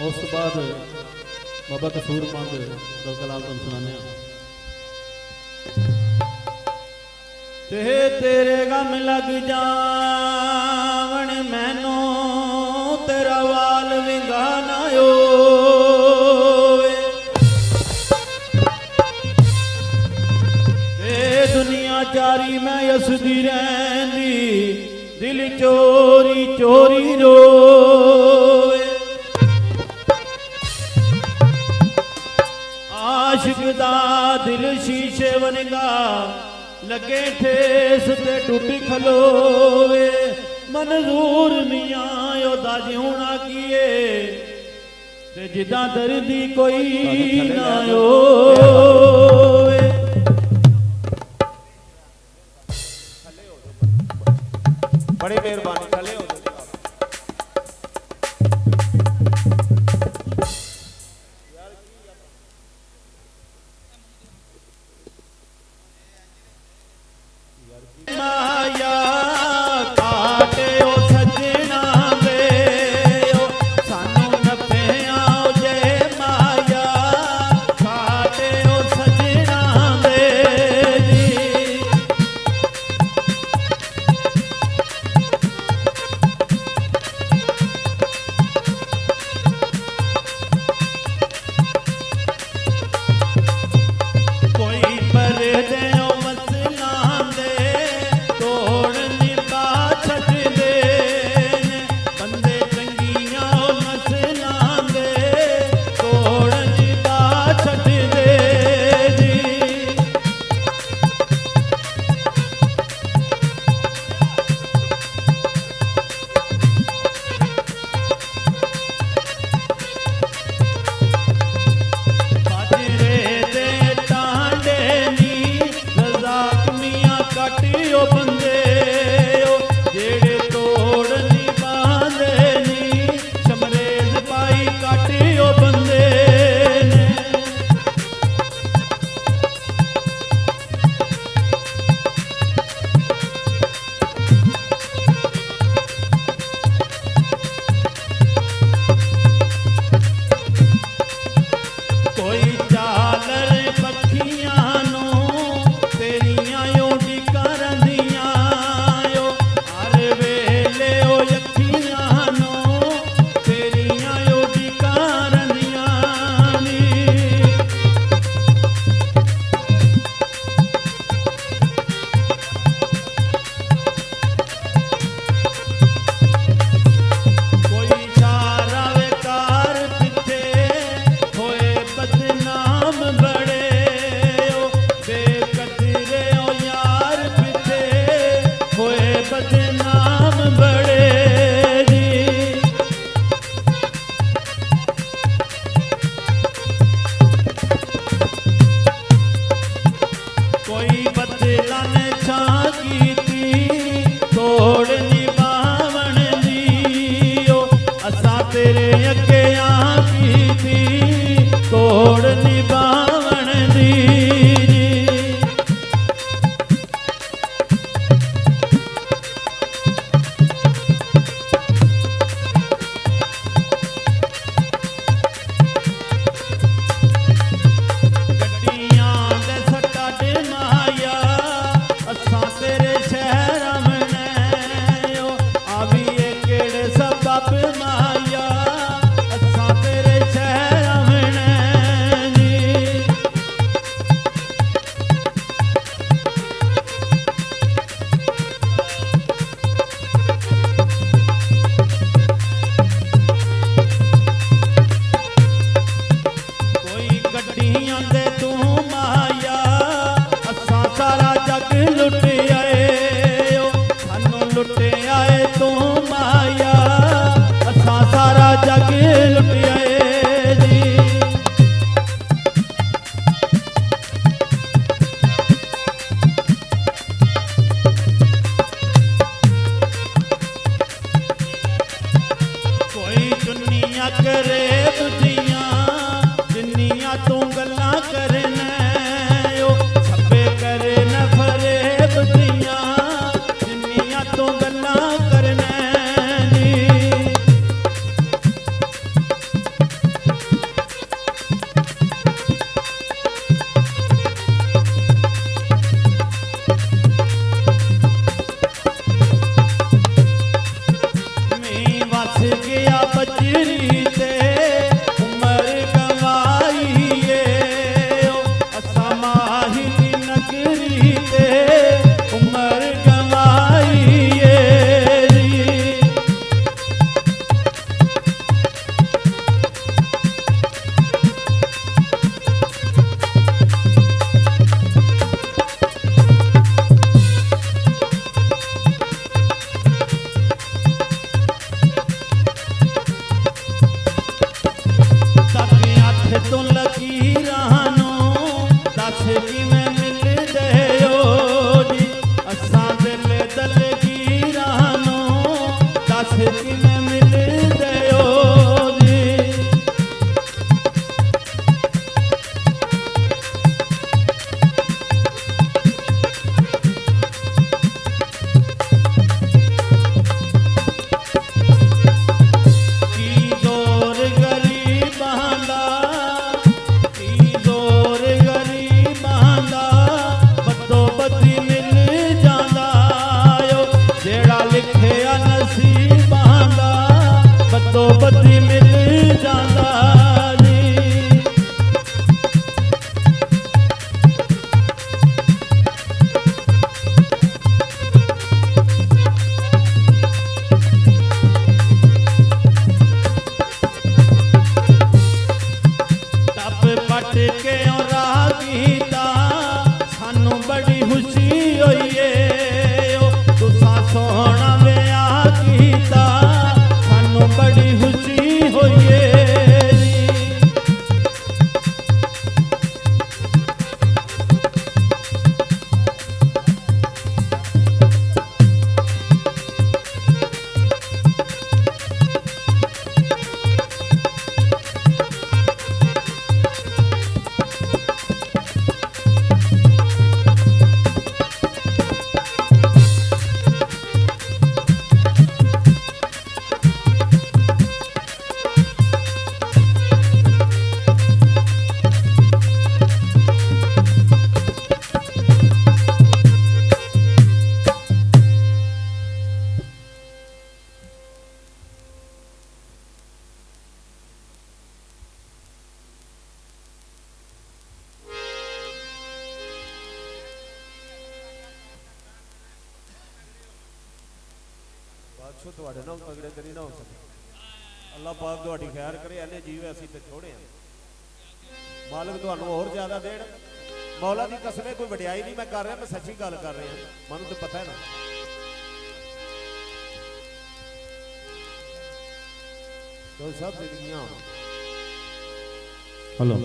उस तो बाद बाबा कसूर मंद का कलाम तुम सुनाने तेरे गम लग जावन मैनू तेरा वाल विंगा ना होवे दुनिया चारी मैं यसदी रहंदी दिल चोरी चोरी रोवे आशिक दा दिल शीशे वनगा लगे ठेस ते टूट खलोवे मंजूर मियां ओदा जिउणा कीए ते जिदा दर्दी कोई ना होवे बड़ी मेहरबानी चले हो माया काटे ओ सजना वे सानू नफे आओ जे माया काटे ओ सजना वे कोई पर दे तो बदी मिल जाता जी। टप पट के राह कीता सानू बड़ी खुशी होई है। तुसा सोहना विआह कीता सानू बड़ी खुशी होई है। बादशाह ਤੁਹਾਡੇ ਨਾਲ ਤਗੜੇ ਕਰੀ ਨਾ ਹੋ ਸਕੇ ਅੱਲਾਹ ਪਾਕ ਤੁਹਾਡੀ ਖੈਰ ਕਰੇ ਐਨੇ ਜੀਵੇ ਅਸੀਂ ਤੇ ਛੋੜੇ ਆ ਮਾਲਕ ਤੁਹਾਨੂੰ ਹੋਰ ਜ਼ਿਆਦਾ ਦੇਣ ਮੌਲਾ ਦੀ ਕਸਮੇ ਕੋਈ ਵਡਿਆਈ ਨਹੀਂ ਮੈਂ ਕਰ ਰਿਹਾ ਮੈਂ ਸੱਚੀ ਗੱਲ ਕਰ ਰਿਹਾ ਮੈਨੂੰ ਤੇ ਪਤਾ ਹੈ ਨਾ तो सब जिंदगियां हेलो